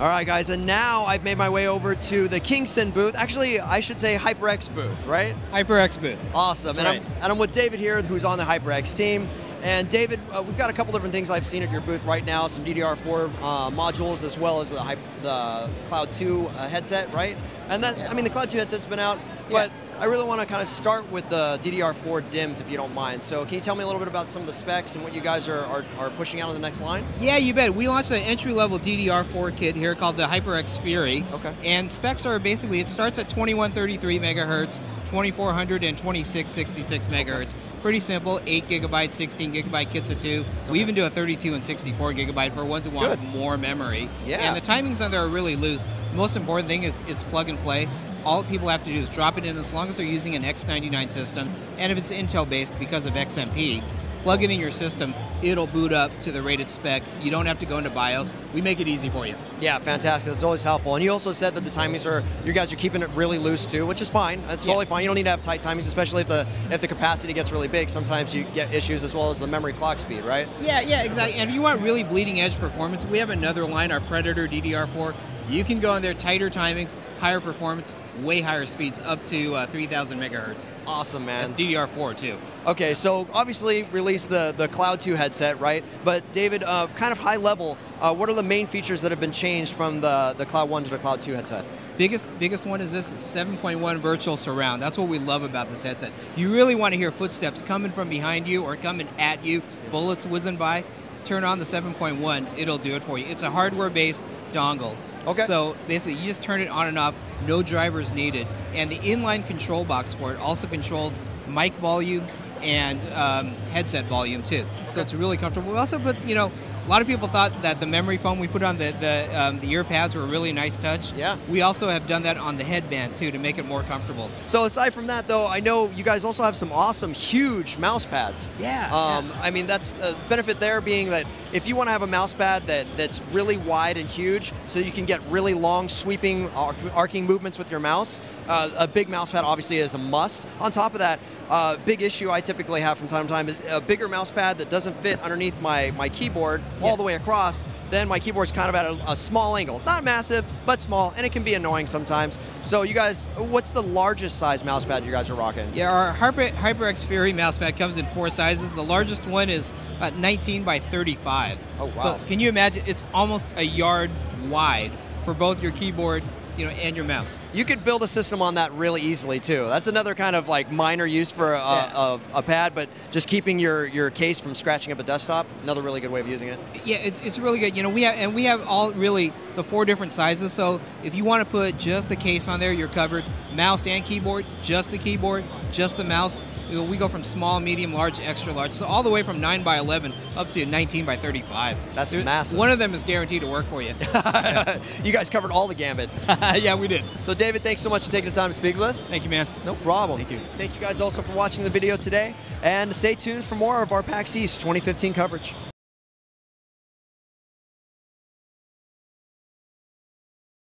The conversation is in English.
All right, guys, and now I've made my way over to the Kingston booth. Actually, I should say HyperX booth, right? HyperX booth. Awesome. That's And, right. I'm with David here, who's on the HyperX team. And David, we've got a couple different things I've seen at your booth right now, some DDR4 modules, as well as the Cloud 2 headset, right? And that, I mean, the Cloud 2 headset's been out, but I really want to kind of start with the DDR4 DIMMs, if you don't mind. So can you tell me a little bit about some of the specs and what you guys are pushing out on the next line? Yeah, you bet. We launched an entry-level DDR4 kit here called the HyperX Fury. Okay. And specs are basically, it starts at 2133 megahertz, 2400 and 2666 megahertz. Pretty simple, 8 gigabyte, 16 gigabyte kits of 2. We even do a 32 and 64 gigabyte for ones who want more memory. Yeah. And the timings on there are really loose. The most important thing is it's plug and play. All people have to do is drop it in as long as they're using an X99 system. And if it's Intel-based because of XMP, plug it in your system, it'll boot up to the rated spec. You don't have to go into BIOS. We make it easy for you. Yeah, fantastic. It's always helpful. And you also said that the timings you guys are keeping it really loose too, which is fine. That's totally fine. You don't need to have tight timings, especially if the capacity gets really big. Sometimes you get issues as well as the memory clock speed, right? Yeah, exactly. And if you want really bleeding edge performance, we have another line, our Predator DDR4. You can go in there, tighter timings, higher performance, way higher speeds, up to 3,000 megahertz. Awesome, man. That's DDR4 too. Okay, so obviously released the Cloud 2 headset, right? But David, kind of high level, what are the main features that have been changed from the Cloud 1 to the Cloud 2 headset? Biggest one is this 7.1 virtual surround. That's what we love about this headset. You really want to hear footsteps coming from behind you or coming at you, bullets whizzing by. Turn on the 7.1, it'll do it for you. It's a hardware-based dongle. Okay. So basically, you just turn it on and off, no drivers needed. And the inline control box for it also controls mic volume and headset volume too. So it's really comfortable. We also put, a lot of people thought that the memory foam we put on the ear pads were a really nice touch. Yeah. We also have done that on the headband too to make it more comfortable. So aside from that though, I know you guys also have some awesome, huge mouse pads. Yeah. I mean, that's a benefit there being that if you want to have a mouse pad that's really wide and huge, so you can get really long, sweeping, arcing movements with your mouse, a big mouse pad obviously is a must. On top of that, big issue I typically have from time to time is a bigger mouse pad that doesn't fit underneath my keyboard all the way across. Then my keyboard's kind of at a small angle. Not massive, but small, and it can be annoying sometimes. So you guys, what's the largest size mouse pad you guys are rocking? Yeah, our HyperX Fury mousepad comes in 4 sizes. The largest one is about 19 by 35. Oh, wow. So can you imagine, it's almost a yard wide for both your keyboard and your mouse. You could build a system on that really easily too. That's another kind of like minor use for a pad, but just keeping your case from scratching up a desktop, another really good way of using it. Yeah, it's really good. We have all really the 4 different sizes. So if you want to put just the case on there, you're covered. Mouse and keyboard, just the keyboard, just the mouse. We go from small, medium, large, extra large, so all the way from 9 by 11 up to 19 by 35. That's massive. One of them is guaranteed to work for you. You guys covered all the gambit. Yeah, we did. So David, thanks so much for taking the time to speak with us. Thank you, man. No problem. Thank you. Thank you guys also for watching the video today, and stay tuned for more of our PAX East 2015 coverage.